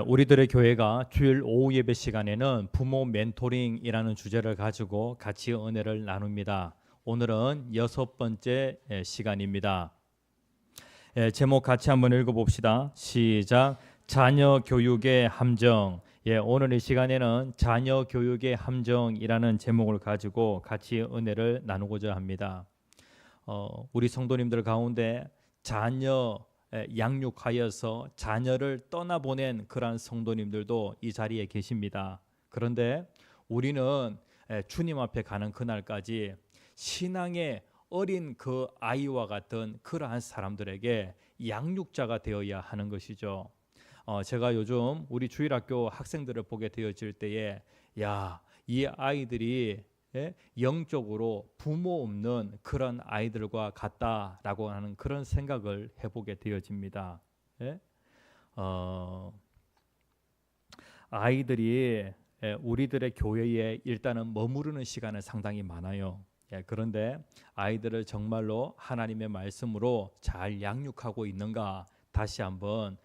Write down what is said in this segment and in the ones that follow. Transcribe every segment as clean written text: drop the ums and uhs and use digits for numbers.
우리들의 교회가 주일 오후 예배 시간에는 부모 멘토링이라는 주제를 가지고 같이 은혜를 나눕니다. 오늘은 6번째 시간입니다. 제목 같이 한번 읽어봅시다. 시작. 자녀 교육의 함정. 오늘 이 시간에는 자녀 교육의 함정이라는 제목을 가지고 같이 은혜를 나누고자 합니다. 우리 성도님들 가운데 자녀 양육하여서 자녀를 떠나보낸 그러한 성도님들도 이 자리에 계십니다. 그런데 우리는 주님 앞에 가는 그날까지 신앙의 어린 그 아이와 같은 그러한 사람들에게 양육자가 되어야 하는 것이죠. 제가 요즘 우리 주일학교 학생들을 보게 되어질 때에 이 아이들이 영적으로 부모 없는 그런 아이들과 같다라고 하는 그런 생각을 해보게 되어집니다. 아이들이 우리들의 교회에 일단은 머무르는 시간은 상당히 많아요. 그런데 아이들을 정말로 하나님의 말씀으로 잘 양육하고 있는가 다시 한번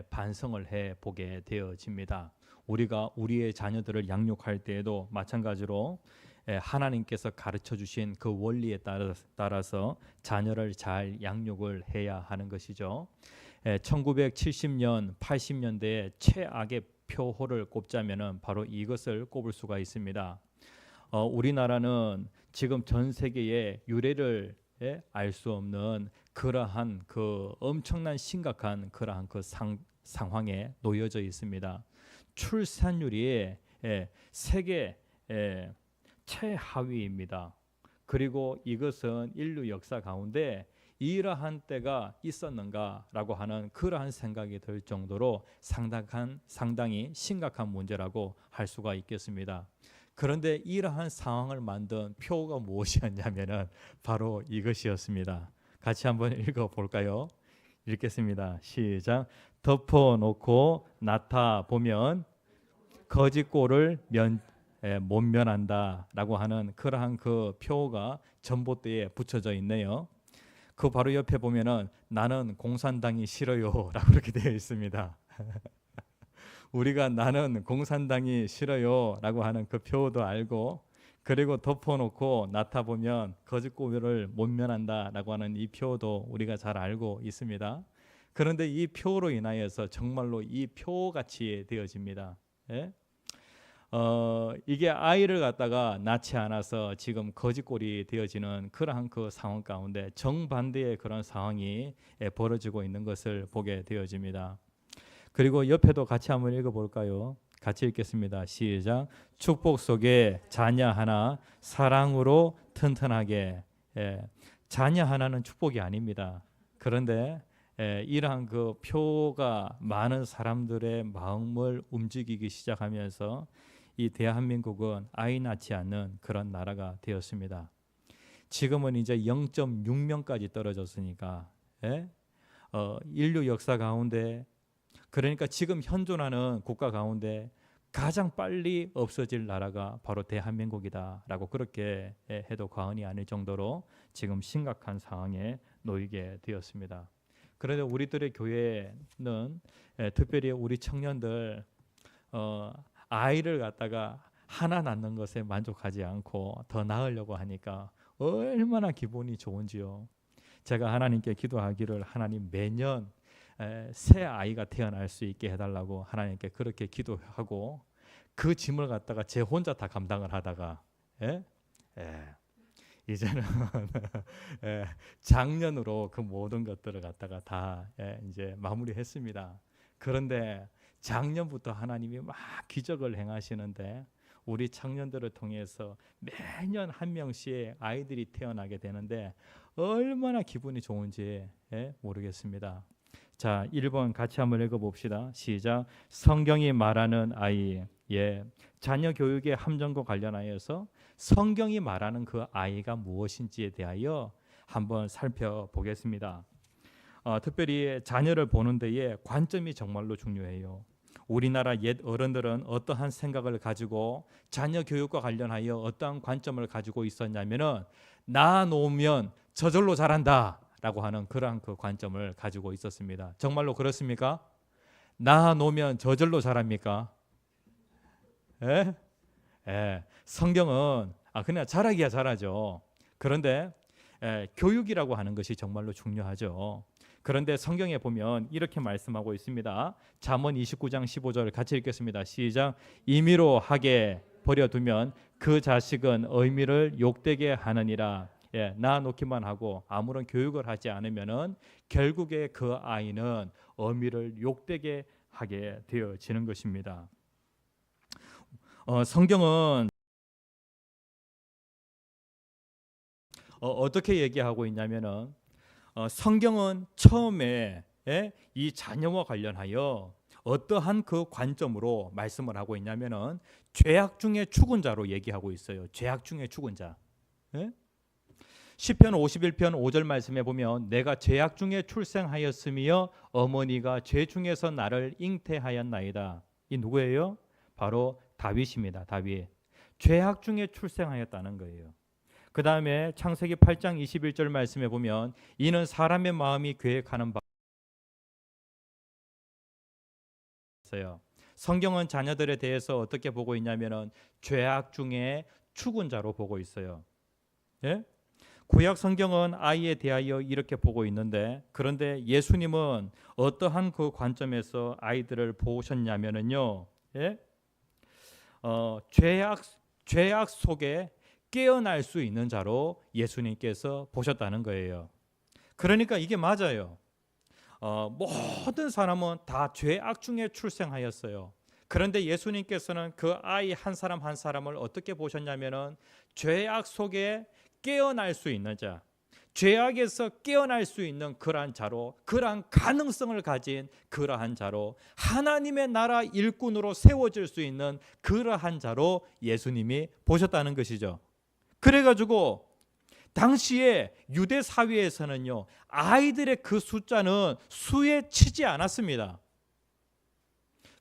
반성을 해보게 되어집니다. 우리가 우리의 자녀들을 양육할 때에도 마찬가지로 하나님께서 가르쳐 주신 그 원리에 따라서 자녀를 잘 양육을 해야 하는 것이죠. 1970년, 80년대의 최악의 표호를 꼽자면은 바로 이것을 꼽을 수가 있습니다. 우리나라는 지금 전 세계의 유례를 알 수 없는 그러한 그 엄청난 심각한 그러한 그 상황에 놓여져 있습니다. 출산율이 세계 최하위입니다. 그리고 이것은 인류 역사 가운데 이러한 때가 있었는가라고 하는 그러한 생각이 들 정도로 상당히 심각한 문제라고 할 수가 있겠습니다. 그런데 이러한 상황을 만든 표가 무엇이었냐면은 바로 이것이었습니다. 같이 한번 읽어볼까요? 읽겠습니다. 시작. 덮어놓고 나타 보면 거짓골을 못 면한다라고 하는 그러한 그 표가 전봇대에 붙여져 있네요. 그 바로 옆에 보면은 나는 공산당이 싫어요라고 그렇게 되어 있습니다. 우리가 나는 공산당이 싫어요라고 하는 그 표도 알고, 그리고 덮어놓고 나타 보면 거짓골을 못 면한다라고 하는 이 표도 우리가 잘 알고 있습니다. 그런데 이 표로 인하여서 정말로 이 표같이 되어집니다. 이게 아이를 갖다가 낳지 않아서 지금 거짓골이 되어지는 그러한 그 상황 가운데 정반대의 그런 상황이 벌어지고 있는 것을 보게 되어집니다. 그리고 옆에도 같이 한번 읽어볼까요? 같이 읽겠습니다. 시작. 축복 속에 자녀 하나 사랑으로 튼튼하게. 자녀 하나는 축복이 아닙니다. 그런데 이러한 그 표가 많은 사람들의 마음을 움직이기 시작하면서 이 대한민국은 아이 낳지 않는 그런 나라가 되었습니다. 지금은 이제 0.6명까지 떨어졌으니까 인류 역사 가운데, 그러니까 지금 현존하는 국가 가운데 가장 빨리 없어질 나라가 바로 대한민국이다라고 그렇게 해도 과언이 아닐 정도로 지금 심각한 상황에 놓이게 되었습니다. 그런데 우리들의 교회는 특별히 우리 청년들 아이를 갖다가 하나 낳는 것에 만족하지 않고 더 낳으려고 하니까 얼마나 기분이 좋은지요. 제가 하나님께 기도하기를 하나님 매년 새 아이가 태어날 수 있게 해달라고 하나님께 그렇게 기도하고 그 짐을 갖다가 제 혼자 다 감당을 하다가 이제는 작년으로 그 모든 것들을 갖다가 다 이제 마무리했습니다. 그런데 작년부터 하나님이 막 기적을 행하시는데 우리 청년들을 통해서 매년 한 명씩 아이들이 태어나게 되는데 얼마나 기분이 좋은지 모르겠습니다. 자, 1번 같이 한번 읽어봅시다. 시작. 성경이 말하는 아이. 자녀 교육의 함정과 관련하여서 성경이 말하는 그 아이가 무엇인지에 대하여 한번 살펴보겠습니다. 특별히 자녀를 보는 데에 관점이 정말로 중요해요. 우리나라 옛 어른들은 어떠한 생각을 가지고 자녀 교육과 관련하여 어떠한 관점을 가지고 있었냐면은 낳아놓으면 저절로 자란다 라고 하는 그러한 그 관점을 가지고 있었습니다. 정말로 그렇습니까? 낳아놓으면 저절로 자랍니까? 예? 예. 성경은 그냥 자라기야 자라죠. 그런데 교육이라고 하는 것이 정말로 중요하죠. 그런데 성경에 보면 이렇게 말씀하고 있습니다. 잠언 29장 15절 같이 읽겠습니다. 시작. 임의로 하게 버려두면 그 자식은 의미를 욕되게 하느니라. 낳아놓기만 하고 아무런 교육을 하지 않으면은 결국에 그 아이는 의미를 욕되게 하게 되어지는 것입니다. 성경은 어떻게 얘기하고 있냐면은 성경은 처음에 이 자녀와 관련하여 어떠한 그 관점으로 말씀을 하고 있냐면은 죄악 중에 죽은 자로 얘기하고 있어요. 죄악 중에 죽은 자. 시편 51편 5절 말씀에 보면 내가 죄악 중에 출생하였으며 어머니가 죄 중에서 나를 잉태하였나이다. 이 누구예요? 바로 다윗입니다. 다윗. 죄악 중에 출생하였다는 거예요. 그 다음에 창세기 8장 21절 말씀에 보면 이는 사람의 마음이 계획하는 바 있어요. 성경은 자녀들에 대해서 어떻게 보고 있냐면은 죄악 중에 죽은 자로 보고 있어요. 예? 구약 성경은 아이에 대하여 이렇게 보고 있는데 그런데 예수님은 어떠한 그 관점에서 아이들을 보셨냐면은요. 예? 죄악 속에 깨어날 수 있는 자로 예수님께서 보셨다는 거예요. 그러니까 이게 맞아요. 모든 사람은 다 죄악 중에 출생하였어요. 그런데 예수님께서는 그 아이 한 사람 한 사람을 어떻게 보셨냐면은 죄악 속에 깨어날 수 있는 자, 죄악에서 깨어날 수 있는 그러한 자로, 그러한 가능성을 가진 그러한 자로, 하나님의 나라 일꾼으로 세워질 수 있는 그러한 자로 예수님이 보셨다는 것이죠. 그래가지고 당시에 유대 사회에서는요, 아이들의 그 숫자는 수에 치지 않았습니다.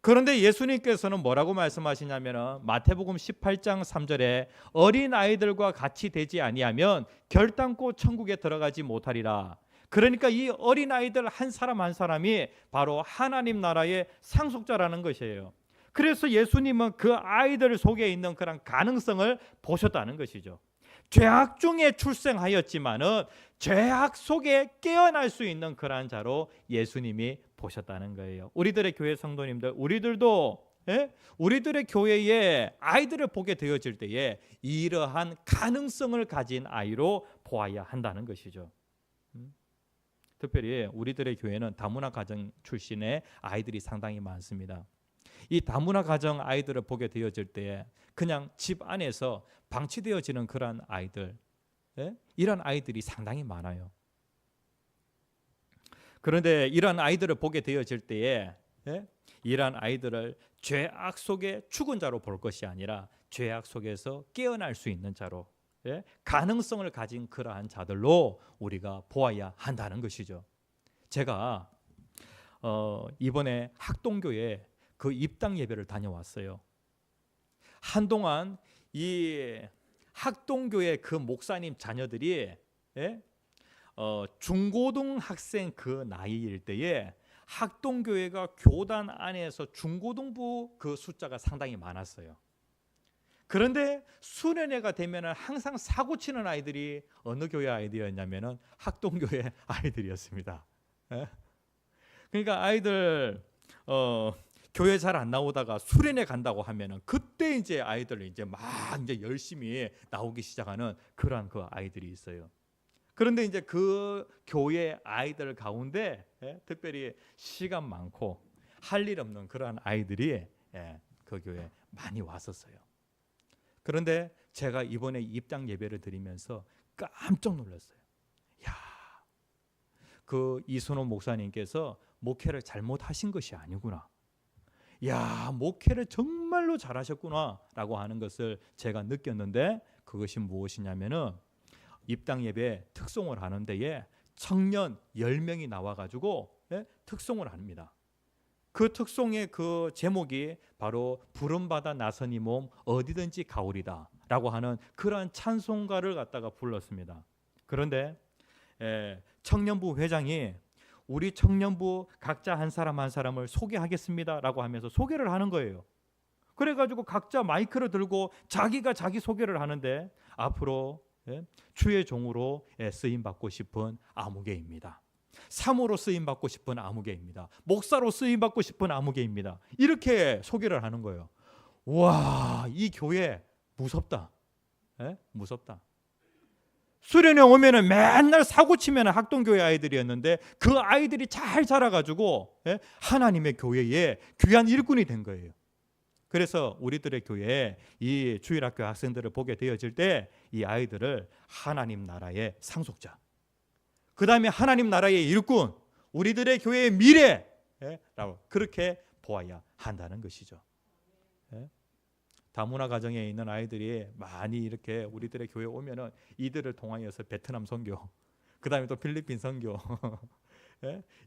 그런데 예수님께서는 뭐라고 말씀하시냐면 마태복음 18장 3절에 어린 아이들과 같이 되지 아니하면 결단코 천국에 들어가지 못하리라. 그러니까 이 어린 아이들 한 사람 한 사람이 바로 하나님 나라의 상속자라는 것이에요. 그래서 예수님은 그 아이들 속에 있는 그런 가능성을 보셨다는 것이죠. 죄악 중에 출생하였지만은 죄악 속에 깨어날 수 있는 그러한 자로 예수님이 보셨다는 거예요. 우리들의 교회 성도님들, 우리들도 우리들의 교회에 아이들을 보게 되어질 때에 이러한 가능성을 가진 아이로 보아야 한다는 것이죠. 특별히 우리들의 교회는 다문화 가정 출신의 아이들이 상당히 많습니다. 이 다문화 가정 아이들을 보게 되어질 때 그냥 집 안에서 방치되어지는 그런 아이들, 이런 아이들이 상당히 많아요. 그런데 이런 아이들을 보게 되어질 때에 이러한 아이들을 죄악 속에 죽은 자로 볼 것이 아니라 죄악 속에서 깨어날 수 있는 자로, 가능성을 가진 그러한 자들로 우리가 보아야 한다는 것이죠. 제가 이번에 학동교에 그 입당 예배를 다녀왔어요. 한동안 이 학동교회 그 목사님 자녀들이 중고등학생 그 나이일 때에 학동교회가 교단 안에서 중고등부 그 숫자가 상당히 많았어요. 그런데 수련회가 되면 항상 사고 치는 아이들이 어느 교회 아이들이었냐면 학동교회 아이들이었습니다. 그러니까 아이들 교회 잘 안 나오다가 수련회 간다고 하면은 그때 이제 아이들 이제 막 이제 열심히 나오기 시작하는 그러한 그 아이들이 있어요. 그런데 이제 그 교회 아이들 가운데 특별히 시간 많고 할 일 없는 그러한 아이들이 그 교회에 많이 왔었어요. 그런데 제가 이번에 입당 예배를 드리면서 깜짝 놀랐어요. 야, 그 이순호 목사님께서 목회를 잘못하신 것이 아니구나. 야, 목회를 정말로 잘하셨구나라고 하는 것을 제가 느꼈는데 그것이 무엇이냐면은 입당 예배 특송을 하는 데에 청년 10명이 나와가지고 특송을 합니다. 그 특송의 그 제목이 바로 부름받아 나서니 몸 어디든지 가오리다 라고 하는 그러한 찬송가를 갖다가 불렀습니다. 그런데 청년부 회장이 우리 청년부 각자 한 사람 한 사람을 소개하겠습니다라고 하면서 소개를 하는 거예요. 그래가지고 각자 마이크를 들고 자기가 자기 소개를 하는데 앞으로 주의 종으로 쓰임 받고 싶은 아무개입니다. 사모로 쓰임 받고 싶은 아무개입니다. 목사로 쓰임 받고 싶은 아무개입니다. 이렇게 소개를 하는 거예요. 와, 이 교회 무섭다. 무섭다. 수련회 오면은 맨날 사고 치면 학동교회 아이들이었는데 그 아이들이 잘 자라가지고 하나님의 교회에 귀한 일꾼이 된 거예요. 그래서 우리들의 교회에 이 주일학교 학생들을 보게 되어질 때 이 아이들을 하나님 나라의 상속자, 그 다음에 하나님 나라의 일꾼, 우리들의 교회의 미래라고 그렇게 보아야 한다는 것이죠. 다문화 가정에 있는 아이들이 많이 이렇게 우리들의 교회에 오면은 이들을 통하여서 베트남 선교, 그 다음에 또 필리핀 선교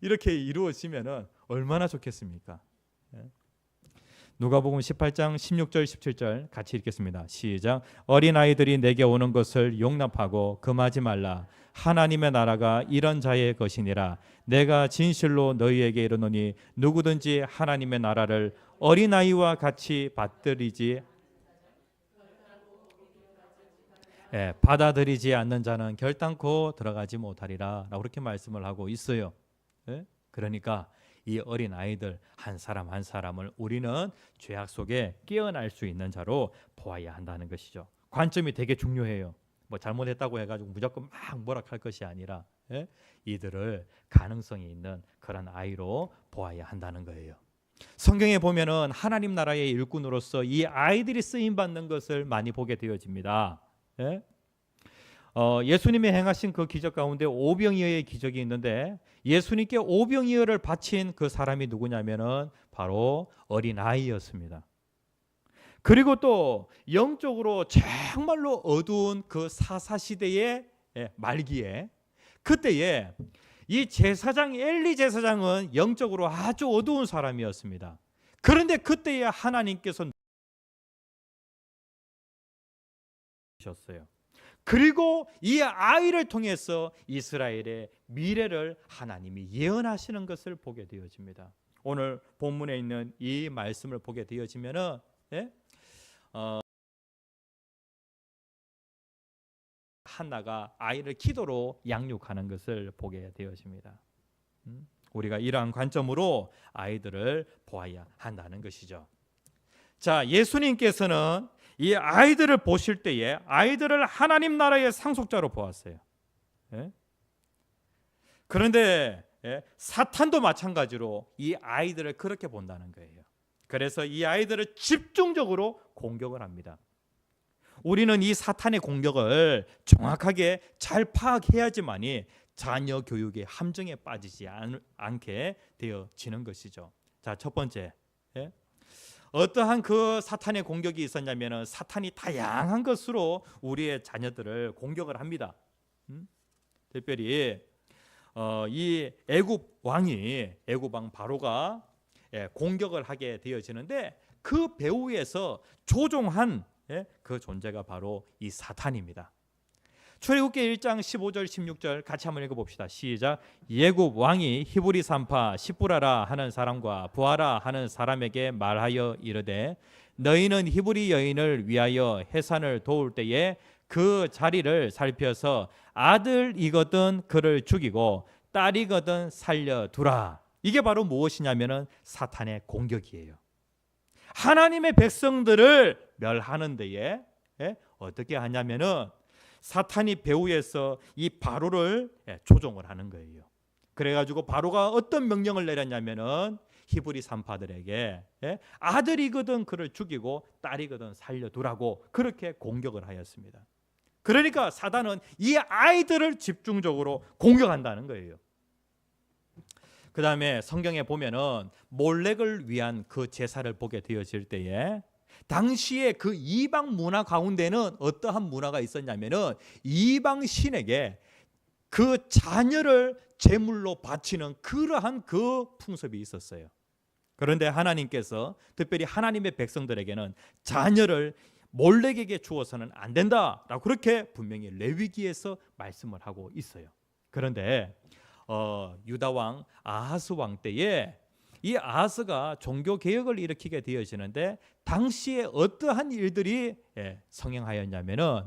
이렇게 이루어지면은 얼마나 좋겠습니까? 누가복음 18장 16절 17절 같이 읽겠습니다. 시작. 어린아이들이 내게 오는 것을 용납하고 금하지 말라. 하나님의 나라가 이런 자의 것이니라. 내가 진실로 너희에게 이르노니 누구든지 하나님의 나라를 어린아이와 같이 받아들이지 않는 자는 결단코 들어가지 못하리라 라고 그렇게 말씀을 하고 있어요. 그러니까 이 어린 아이들 한 사람 한 사람을 우리는 죄악 속에 깨어날 수 있는 자로 보아야 한다는 것이죠. 관점이 되게 중요해요. 뭐 잘못했다고 해가지고 무조건 막 뭐라 할 것이 아니라 이들을 가능성이 있는 그런 아이로 보아야 한다는 거예요. 성경에 보면은 하나님 나라의 일꾼으로서 이 아이들이 쓰임 받는 것을 많이 보게 되어집니다. 예수님이 행하신 그 기적 가운데 오병이어의 기적이 있는데 예수님께 오병이어를 바친 그 사람이 누구냐면은 바로 어린아이였습니다. 그리고 또 영적으로 정말로 어두운 그 사사시대의 말기에 그때에 이 제사장 엘리 제사장은 영적으로 아주 어두운 사람이었습니다. 그런데 그때에 하나님께서 주셨어요. 그리고 이 아이를 통해서 이스라엘의 미래를 하나님이 예언하시는 것을 보게 되어집니다. 오늘 본문에 있는 이 말씀을 보게 되어지면은 한나가 아이를 기도로 양육하는 것을 보게 되어집니다. 우리가 이러한 관점으로 아이들을 보아야 한다는 것이죠. 자, 예수님께서는 이 아이들을 보실 때에 아이들을 하나님 나라의 상속자로 보았어요. 그런데 사탄도 마찬가지로 이 아이들을 그렇게 본다는 거예요. 그래서 이 아이들을 집중적으로 공격을 합니다. 우리는 이 사탄의 공격을 정확하게 잘 파악해야지만이 자녀 교육의 함정에 빠지지 않게 되어지는 것이죠. 자, 첫 번째, 어떠한 그 사탄의 공격이 있었냐면은 사탄이 다양한 것으로 우리의 자녀들을 공격을 합니다. 특별히 이 애굽 왕 바로가 공격을 하게 되어지는데 그 배후에서 조종한 그 존재가 바로 이 사탄입니다. 출애굽기 1장 15절 16절 같이 한번 읽어봅시다. 시작. 예굽 왕이 히브리 산파 시브라라 하는 사람과 부하라 하는 사람에게 말하여 이르되 너희는 히브리 여인을 위하여 해산을 도울 때에 그 자리를 살펴서 아들이거든 그를 죽이고 딸이거든 살려두라. 이게 바로 무엇이냐면은 사탄의 공격이에요. 하나님의 백성들을 멸하는 데에 어떻게 하냐면은 사탄이 배후에서 이 바로를 조종을 하는 거예요. 그래가지고 바로가 어떤 명령을 내렸냐면은 히브리 산파들에게 아들이거든 그를 죽이고 딸이거든 살려두라고 그렇게 공격을 하였습니다. 그러니까 사단은 이 아이들을 집중적으로 공격한다는 거예요. 그 다음에 성경에 보면은 몰렉을 위한 그 제사를 보게 되어질 때에 당시에 그 이방 문화 가운데는 어떠한 문화가 있었냐면은 이방 신에게 그 자녀를 제물로 바치는 그러한 그 풍습이 있었어요. 그런데 하나님께서 특별히 하나님의 백성들에게는 자녀를 몰렉에게 주어서는 안 된다라고 그렇게 분명히 레위기에서 말씀을 하고 있어요. 그런데 유다 왕 아하스 왕 때에 이 아하스가 종교 개혁을 일으키게 되어지는데 당시에 어떠한 일들이 성행하였냐면은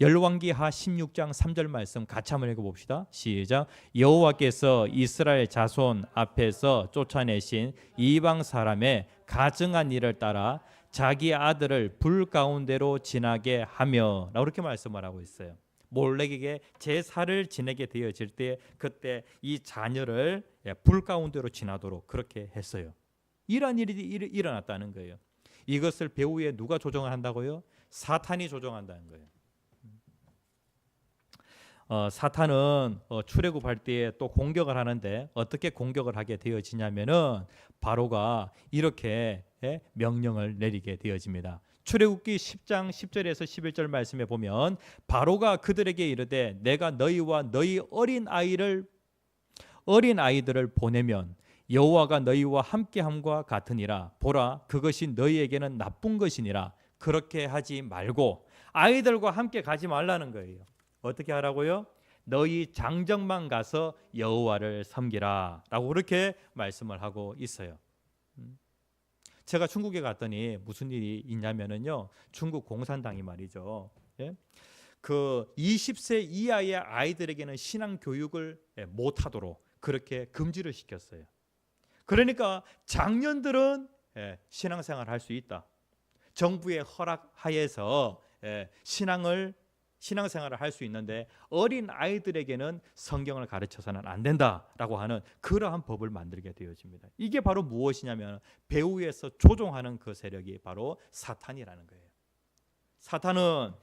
열왕기하 16장 3절 말씀 같이 한번 읽어봅시다. 시작. 여호와께서 이스라엘 자손 앞에서 쫓아내신 이방 사람의 가증한 일을 따라 자기 아들을 불 가운데로 지나게 하며 라고 이렇게 말씀을 하고 있어요. 몰렉에게 제사를 지내게 되어질 때 그때 이 자녀를 불 가운데로 지나도록 그렇게 했어요. 이러한 일이 일어났다는 거예요. 이것을 배후에 누가 조정을 한다고요? 사탄이 조정한다는 거예요. 사탄은 출애굽할 때에 또 공격을 하는데 어떻게 공격을 하게 되어지냐면은 바로가 이렇게 명령을 내리게 되어집니다. 출애굽기 10장 10절에서 11절 말씀에 보면 바로가 그들에게 이르되 내가 너희와 너희 어린 아이들을 보내면 여호와가 너희와 함께함과 같으니라. 보라 그것이 너희에게는 나쁜 것이니라. 그렇게 하지 말고 아이들과 함께 가지 말라는 거예요. 어떻게 하라고요? 너희 장정만 가서 여호와를 섬기라 라고 그렇게 말씀을 하고 있어요. 제가 중국에 갔더니 무슨 일이 있냐면은요, 중국 공산당이 말이죠, 그 20세 이하의 아이들에게는 신앙 교육을 못하도록 그렇게 금지를 시켰어요. 그러니까 장년들은 신앙생활을 할 수 있다. 정부의 허락하에서 신앙생활을 할 수 있는데 어린 아이들에게는 성경을 가르쳐서는 안 된다라고 하는 그러한 법을 만들게 되어집니다. 이게 바로 무엇이냐면 배후에서 조종하는 그 세력이 바로 사탄이라는 거예요. 사탄은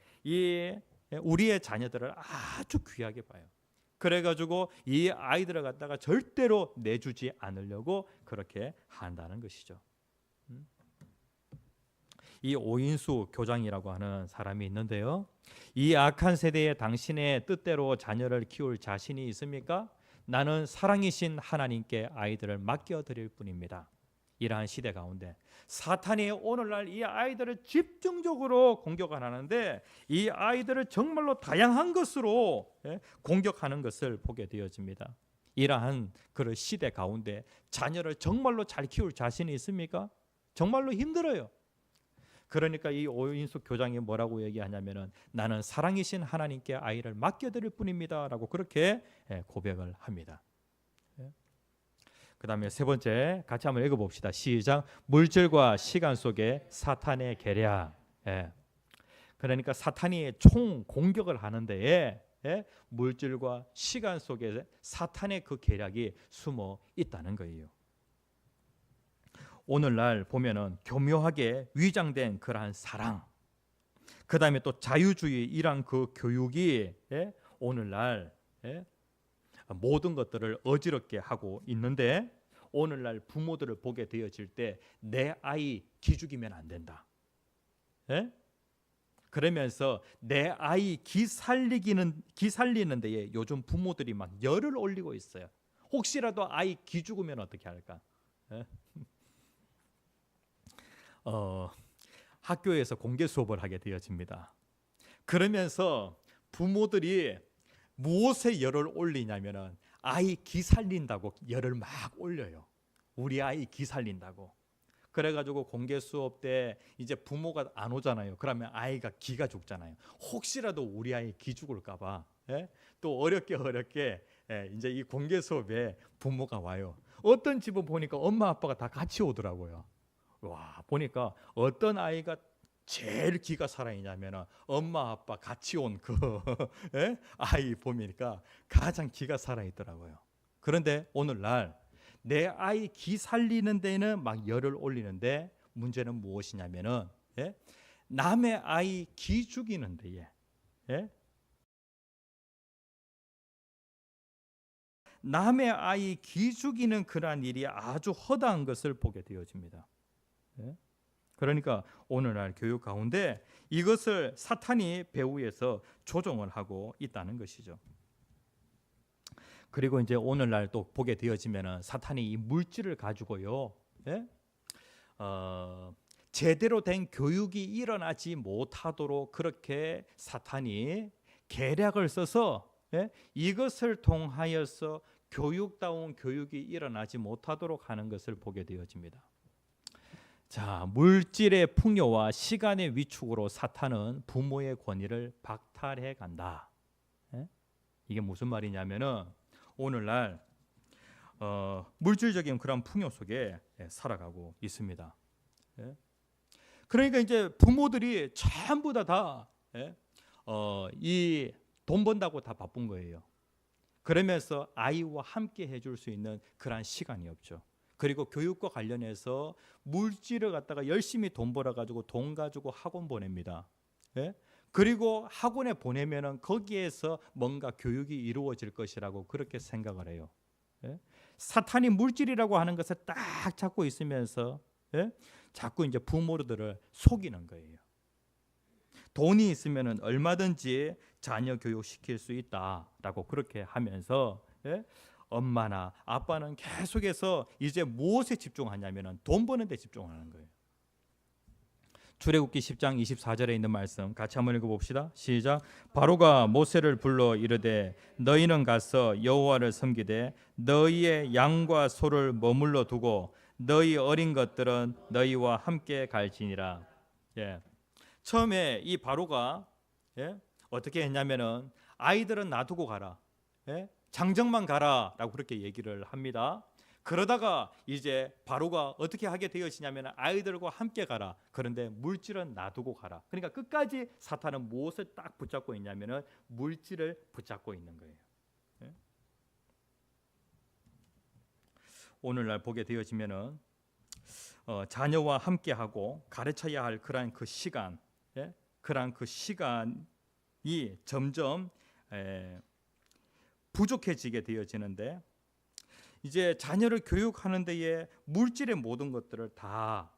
우리의 자녀들을 아주 귀하게 봐요. 그래가지고 이 아이들을 갖다가 절대로 내주지 않으려고 그렇게 한다는 것이죠. 이 오인수 교장이라고 하는 사람이 있는데요, 이 악한 세대에 당신의 뜻대로 자녀를 키울 자신이 있습니까? 나는 사랑이신 하나님께 아이들을 맡겨드릴 뿐입니다. 이러한 시대 가운데 사탄이 오늘날 이 아이들을 집중적으로 공격을 하는데 이 아이들을 정말로 다양한 것으로 공격하는 것을 보게 되어집니다. 이러한 그런 시대 가운데 자녀를 정말로 잘 키울 자신이 있습니까? 정말로 힘들어요. 그러니까 이 오인숙 교장이 뭐라고 얘기하냐면은 나는 사랑이신 하나님께 아이를 맡겨드릴 뿐입니다라고 그렇게 고백을 합니다. 그 다음에 세 번째 같이 한번 읽어봅시다. 시작. 물질과 시간 속에 사탄의 계략. 그러니까 사탄이 총 공격을 하는데 물질과 시간 속에 사탄의 그 계략이 숨어 있다는 거예요. 오늘날 보면은 교묘하게 위장된 그러한 사랑, 그 다음에 또 자유주의 이란 그 교육이 오늘날 모든 것들을 어지럽게 하고 있는데 오늘날 부모들을 보게 되어질 때 내 아이 기죽이면 안 된다. 그러면서 내 아이 기살리는 데에 요즘 부모들이 막 열을 올리고 있어요. 혹시라도 아이 기죽으면 어떻게 할까? 학교에서 공개 수업을 하게 되어집니다. 그러면서 부모들이 무엇에 열을 올리냐면은 아이 기살린다고 열을 막 올려요. 우리 아이 기살린다고. 그래가지고 공개 수업 때 이제 부모가 안 오잖아요. 그러면 아이가 기가 죽잖아요. 혹시라도 우리 아이 기 죽을까봐 또 어렵게 이제 이 공개 수업에 부모가 와요. 어떤 집은 보니까 엄마 아빠가 다 같이 오더라고요. 와, 보니까 어떤 아이가 제일 기가 살아있냐면 엄마 아빠 같이 온 그 아이 보니까 가장 기가 살아있더라고요. 그런데 오늘날 내 아이 기 살리는 데는 막 열을 올리는데 문제는 무엇이냐면은 남의 아이 기 죽이는 데에 남의 아이 기 죽이는 그러한 일이 아주 허다한 것을 보게 되어집니다. 그러니까 오늘날 교육 가운데 이것을 사탄이 배후에서 조종을 하고 있다는 것이죠. 그리고 이제 오늘날 또 보게 되어지면은 사탄이 이 물질을 가지고요, 제대로 된 교육이 일어나지 못하도록 그렇게 사탄이 계략을 써서 이것을 통하여서 교육다운 교육이 일어나지 못하도록 하는 것을 보게 되어집니다. 자, 물질의 풍요와 시간의 위축으로 사탄은 부모의 권위를 박탈해 간다. 예? 이게 무슨 말이냐면은 오늘날 물질적인 그런 풍요 속에 살아가고 있습니다. 예? 그러니까 이제 부모들이 전부 다 이 돈 번다고 다 바쁜 거예요. 그러면서 아이와 함께 해줄 수 있는 그런 시간이 없죠. 그리고 교육과 관련해서 물질을 갖다가 열심히 돈 벌어 가지고 돈 가지고 학원 보냅니다. 예? 그리고 학원에 보내면은 거기에서 뭔가 교육이 이루어질 것이라고 그렇게 생각을 해요. 예? 사탄이 물질이라고 하는 것을 딱 잡고 있으면서 자꾸 이제 부모들을 속이는 거예요. 돈이 있으면은 얼마든지 자녀 교육 시킬 수 있다라고 그렇게 하면서 엄마나 아빠는 계속해서 이제 무엇에 집중하냐면은 돈 버는 데 집중하는 거예요. 출애굽기 10장 24절에 있는 말씀 같이 한번 읽어봅시다. 시작. 바로가 모세를 불러 이르되 너희는 가서 여호와를 섬기되 너희의 양과 소를 머물러 두고 너희 어린 것들은 너희와 함께 갈지니라. 처음에 이 바로가 어떻게 했냐면은 아이들은 놔두고 가라, 장정만 가라라고 그렇게 얘기를 합니다. 그러다가 이제 바로가 어떻게 하게 되어지냐면 아이들과 함께 가라. 그런데 물질은 놔두고 가라. 그러니까 끝까지 사탄은 무엇을 딱 붙잡고 있냐면은 물질을 붙잡고 있는 거예요. 오늘날 보게 되어지면은 자녀와 함께하고 가르쳐야 할 그러한 그 시간, 그러한 그 시간이 점점 부족해지게 되어지는데 이제 자녀를 교육하는 데에 물질의 모든 것들을 다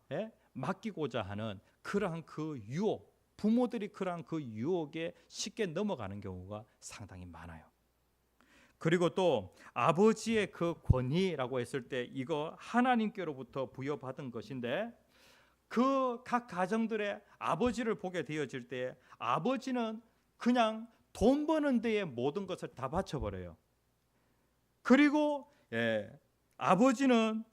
맡기고자 하는 그러한 그 유혹, 부모들이 그러한 그 유혹에 쉽게 넘어가는 경우가 상당히 많아요. 그리고 또 아버지의 그 권위라고 했을 때 이거 하나님께로부터 부여받은 것인데 그 각 가정들의 아버지를 보게 되어질 때 아버지는 그냥 돈 버는 데에 모든 것을 다 바쳐버려요. 그리고 아버지는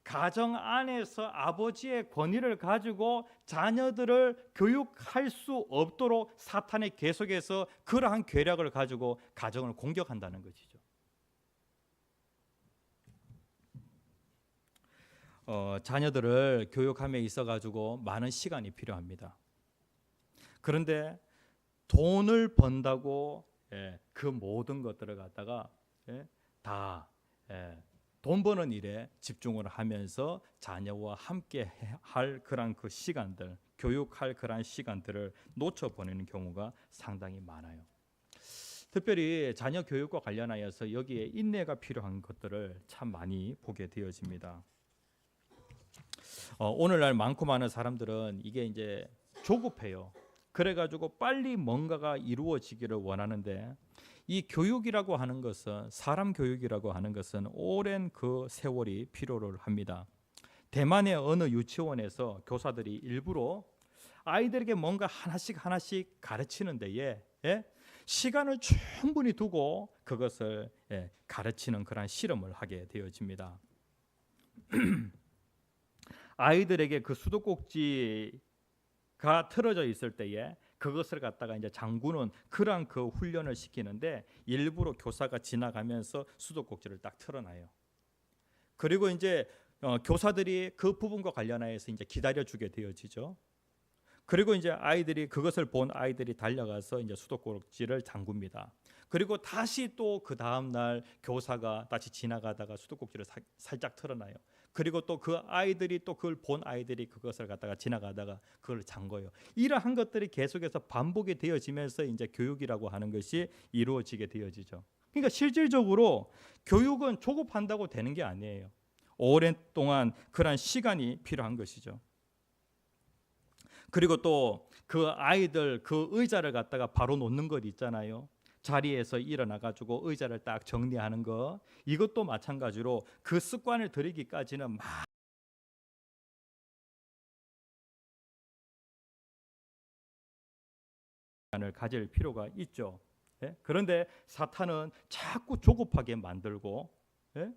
가정 안에서 아버지의 권위를 가지고 자녀들을 교육할 수 없도록 사탄이 계속해서 그러한 계략을 가지고 가정을 공격한다는 것이죠. 자녀들을 교육함에 있어 가지고 많은 시간이 필요합니다. 그런데 돈을 번다고 그 모든 것들을 갖다가 다 돈 버는 일에 집중을 하면서 자녀와 함께 할 그런 그 시간들, 교육할 그런 시간들을 놓쳐 보내는 경우가 상당히 많아요. 특별히 자녀 교육과 관련하여서 여기에 인내가 필요한 것들을 참 많이 보게 되어집니다. 오늘날 많고 많은 사람들은 이게 이제 조급해요. 그래가지고 빨리 뭔가가 이루어지기를 원하는데 이 교육이라고 하는 것은 사람 교육이라고 하는 것은 오랜 그 세월이 필요를 합니다. 대만의 어느 유치원에서 교사들이 일부러 아이들에게 뭔가 하나씩 가르치는 데에 시간을 충분히 두고 그것을 가르치는 그런 실험을 하게 되어집니다. 아이들에게 그 수도꼭지가 틀어져 있을 때에 그것을 갖다가 이제 장군은 그러한 그 훈련을 시키는데 일부러 교사가 지나가면서 수도꼭지를 딱 틀어놔요. 그리고 이제 교사들이 그 부분과 관련해서 이제 기다려주게 되어지죠. 그리고 이제 아이들이 그것을 본 아이들이 달려가서 이제 수도꼭지를 잠굽니다. 그리고 다시 또 그 다음 날 교사가 다시 지나가다가 수도꼭지를 살짝 틀어놔요. 그리고 또 그 아이들이 또 그걸 본 아이들이 그것을 갖다가 지나가다가 그걸 잠궈요. 이러한 것들이 계속해서 반복이 되어지면서 이제 교육이라고 하는 것이 이루어지게 되어지죠. 그러니까 실질적으로 교육은 조급한다고 되는 게 아니에요. 오랜 동안 그런 시간이 필요한 것이죠. 그리고 또 그 아이들 그 의자를 갖다가 바로 놓는 것 있잖아요. 자리에서 일어나 가지고 의자를 딱 정리하는 거, 이것도 마찬가지로 그 습관을 들이기까지는 시간을 가질 필요가 있죠. 예? 그런데 사탄은 자꾸 조급하게 만들고, 예?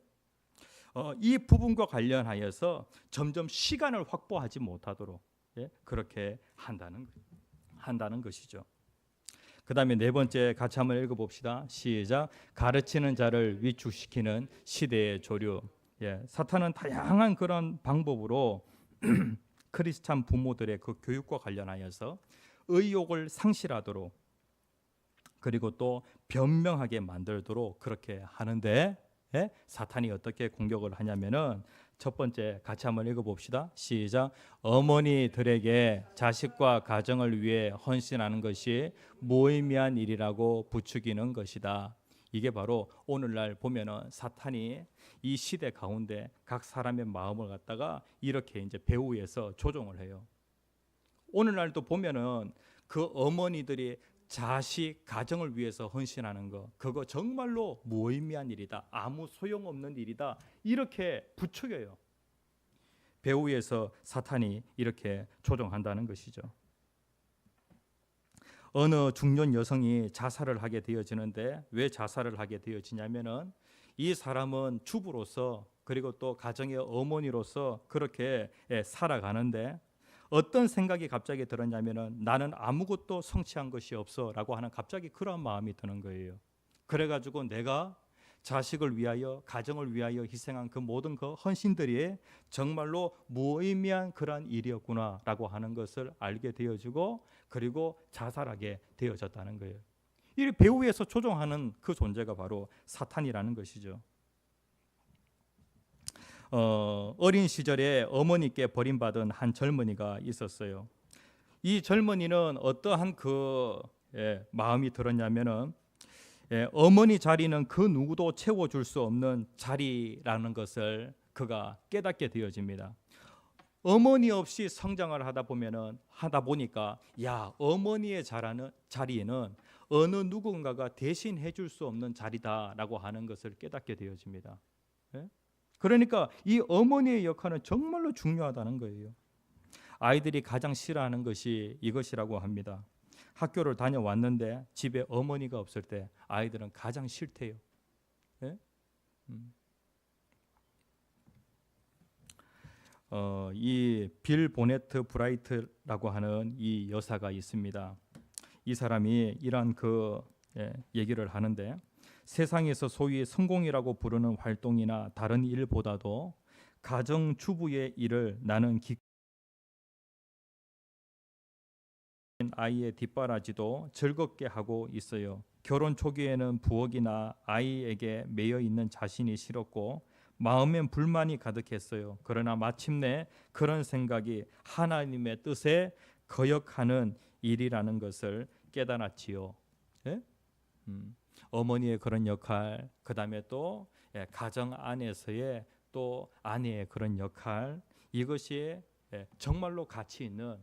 이 부분과 관련하여서 점점 시간을 확보하지 못하도록, 예? 그렇게 한다는 것이죠. 그 다음에 네 번째 같이 한번 읽어봅시다. 시작. 가르치는 자를 위축시키는 시대의 조류. 예, 사탄은 다양한 그런 방법으로 크리스찬 부모들의 그 교육과 관련하여서 의욕을 상실하도록, 그리고 또 변명하게 만들도록 그렇게 하는데, 예? 사탄이 어떻게 공격을 하냐면은 첫 번째 같이 한번 읽어봅시다. 시작. 어머니들에게 자식과 가정을 위해 헌신하는 것이 무의미한 일이라고 부추기는 것이다. 이게 바로 오늘날 보면은 사탄이 이 시대 가운데 각 사람의 마음을 갖다가 이렇게 이제 배후에서 조종을 해요. 오늘날도 보면은 그 어머니들이 자식, 가정을 위해서 헌신하는 거, 그거 정말로 무의미한 일이다, 아무 소용없는 일이다, 이렇게 부추겨요. 배후에서 사탄이 이렇게 조종한다는 것이죠. 어느 중년 여성이 자살을 하게 되어지는데 왜 자살을 하게 되어지냐면은 이 사람은 주부로서 그리고 또 가정의 어머니로서 그렇게 살아가는데 어떤 생각이 갑자기 들었냐면은 나는 아무것도 성취한 것이 없어라고 하는 갑자기 그런 마음이 드는 거예요. 그래가지고 내가 자식을 위하여 가정을 위하여 희생한 그 모든 그 헌신들이 정말로 무의미한 그러한 일이었구나라고 하는 것을 알게 되어지고 그리고 자살하게 되어졌다는 거예요. 이 배후에서 조종하는 그 존재가 바로 사탄이라는 것이죠. 어린 시절에 어머니께 버림받은 한 젊은이가 있었어요. 이 젊은이는 어떠한 마음이 들었냐면은 어머니 자리는 그 누구도 채워줄 수 없는 자리라는 것을 그가 깨닫게 되어집니다. 어머니 없이 성장을 하다 보니까 어머니의 자리에는 어느 누군가가 대신해 줄 수 없는 자리다라고 하는 것을 깨닫게 되어집니다. 그러니까 이 어머니의 역할은 정말로 중요하다는 거예요. 아이들이 가장 싫어하는 것이 이것이라고 합니다. 학교를 다녀왔는데 집에 어머니가 없을 때 아이들은 가장 싫대요. 이 빌 보네트 브라이트라고 하는 이 여사가 있습니다. 이 사람이 이러한 얘기를 하는데 세상에서 소위 성공이라고 부르는 활동이나 다른 일보다도 가정주부의 일을 나는 아이의 뒷바라지도 즐겁게 하고 있어요. 결혼 초기에는 부엌이나 아이에게 매여 있는 자신이 싫었고 마음엔 불만이 가득했어요. 그러나 마침내 그런 생각이 하나님의 뜻에 거역하는 일이라는 것을 깨달았지요. 어머니의 그런 역할, 그 다음에 또 가정 안에서의 또 아내의 그런 역할, 이것이 정말로 가치 있는.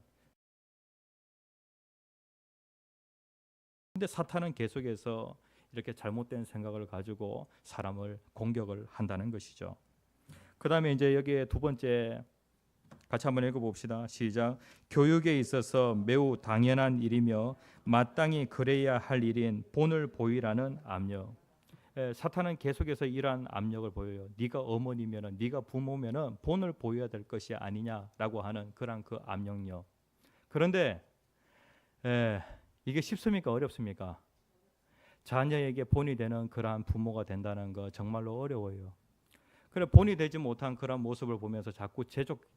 근데 사탄은 계속해서 이렇게 잘못된 생각을 가지고 사람을 공격을 한다는 것이죠. 그 다음에 이제 여기에 두 번째 같이 한번 읽어봅시다. 시작. 교육에 있어서 매우 당연한 일이며 마땅히 그래야 할 일인 본을 보이라는 압력. 사탄은 계속해서 이러한 압력을 보여요. 네가 어머니면은, 네가 부모면은 본을 보여야 될 것이 아니냐라고 하는 그런 그 압력력. 그런데 이게 쉽습니까? 어렵습니까? 자녀에게 본이 되는 그러한 부모가 된다는 거 정말로 어려워요. 그래 본이 되지 못한 그런 모습을 보면서 자꾸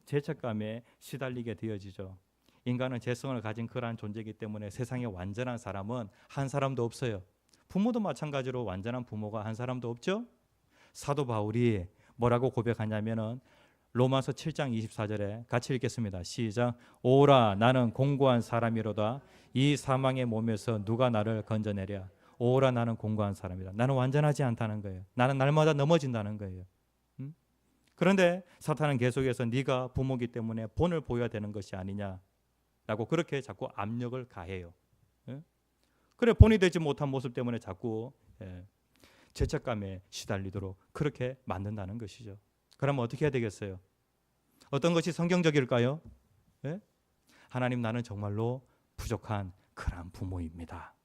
죄책감에 시달리게 되어지죠. 인간은 죄성을 가진 그러한 존재이기 때문에 세상에 완전한 사람은 한 사람도 없어요. 부모도 마찬가지로 완전한 부모가 한 사람도 없죠. 사도 바울이 뭐라고 고백하냐면은 로마서 7장 24절에 같이 읽겠습니다. 시작. 오라 나는 공고한 사람이로다. 이 사망의 몸에서 누가 나를 건져내랴. 오라 나는 공고한 사람이다. 나는 완전하지 않다는 거예요. 나는 날마다 넘어진다는 거예요. 그런데 사탄은 계속해서 네가 부모기 때문에 본을 보여야 되는 것이 아니냐라고 그렇게 자꾸 압력을 가해요. 그래 본이 되지 못한 모습 때문에 자꾸 죄책감에 시달리도록 그렇게 만든다는 것이죠. 그러면 어떻게 해야 되겠어요? 어떤 것이 성경적일까요? 하나님 나는 정말로 부족한 그런 부모입니다.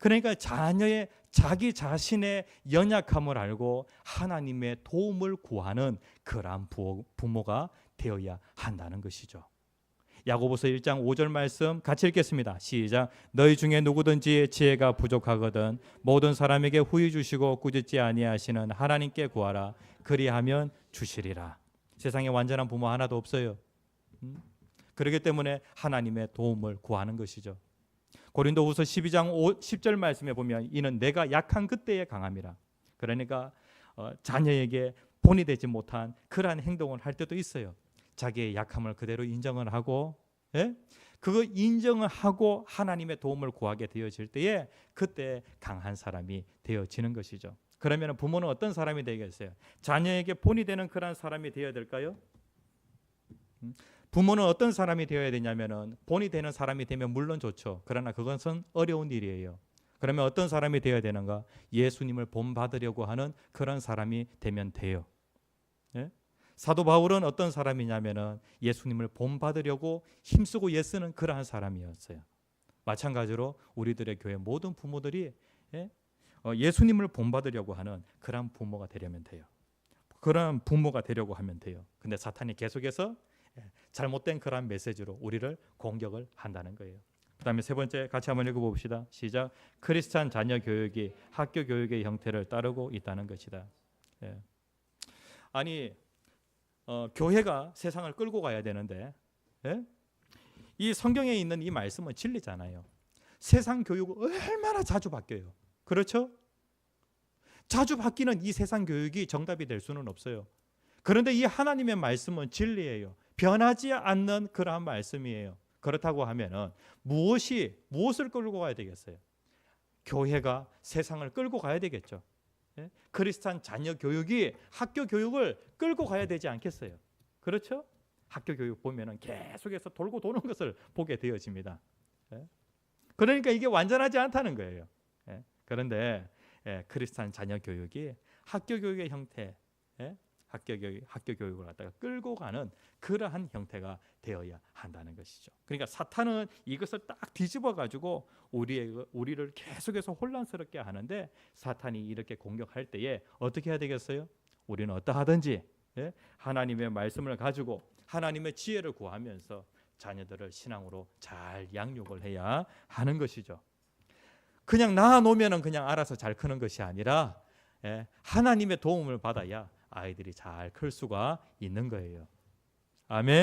그러니까 자녀의 자기 자신의 연약함을 알고 하나님의 도움을 구하는 그러한 부모가 되어야 한다는 것이죠. 야고보서 1장 5절 말씀 같이 읽겠습니다. 시작. 너희 중에 누구든지 지혜가 부족하거든 모든 사람에게 후히 주시고 꾸짖지 아니하시는 하나님께 구하라. 그리하면 주시리라. 세상에 완전한 부모 하나도 없어요. 그렇기 때문에 하나님의 도움을 구하는 것이죠. 고린도후서 12장 10절 말씀에 보면 이는 내가 약한 그때에 강함이라. 그러니까 자녀에게 본이 되지 못한 그러한 행동을 할 때도 있어요. 자기의 약함을 그대로 인정을 하고, 그거 인정을 하고 하나님의 도움을 구하게 되어질 때에 그때 강한 사람이 되어지는 것이죠. 그러면 부모는 어떤 사람이 되겠어요? 자녀에게 본이 되는 그러한 사람이 되어야 될까요? 부모는 어떤 사람이 되어야 되냐면은 본이 되는 사람이 되면 물론 좋죠. 그러나 그것은 어려운 일이에요. 그러면 어떤 사람이 되어야 되는가? 예수님을 본받으려고 하는 그런 사람이 되면 돼요. 사도 바울은 어떤 사람이냐면은 예수님을 본받으려고 힘쓰고 애쓰는 그러한 사람이었어요. 마찬가지로 우리들의 교회 모든 부모들이 예수님을 본받으려고 하는 그러한 부모가 되려면 돼요. 그러한 부모가 되려고 하면 돼요. 근데 사탄이 계속해서 잘못된 그러한 메시지로 우리를 공격을 한다는 거예요. 그 다음에 세 번째 같이 한번 읽어봅시다. 시작. 크리스찬 자녀 교육이 학교 교육의 형태를 따르고 있다는 것이다. 아니 교회가 세상을 끌고 가야 되는데 이 성경에 있는 이 말씀은 진리잖아요. 세상 교육은 얼마나 자주 바뀌어요. 그렇죠? 자주 바뀌는 이 세상 교육이 정답이 될 수는 없어요. 그런데 이 하나님의 말씀은 진리예요. 변하지 않는 그러한 말씀이에요. 그렇다고 하면은 무엇을 끌고 가야 되겠어요? 교회가 세상을 끌고 가야 되겠죠. 크리스찬 자녀 교육이 학교 교육을 끌고 가야 되지 않겠어요? 그렇죠? 학교 교육 보면은 계속해서 돌고 도는 것을 보게 되어집니다. 그러니까 이게 완전하지 않다는 거예요. 그런데 크리스찬 자녀 교육이 학교 교육의 형태, 학교 교육을 갖다가 끌고 가는 그러한 형태가 되어야 한다는 것이죠. 그러니까 사탄은 이것을 딱 뒤집어 가지고 우리를 계속해서 혼란스럽게 하는데, 사탄이 이렇게 공격할 때에 어떻게 해야 되겠어요? 우리는 어떠하든지 하나님의 말씀을 가지고 하나님의 지혜를 구하면서 자녀들을 신앙으로 잘 양육을 해야 하는 것이죠. 그냥 낳아놓으면 그냥 알아서 잘 크는 것이 아니라 하나님의 도움을 받아야 아이들이 잘 클 수가 있는 거예요. 아멘.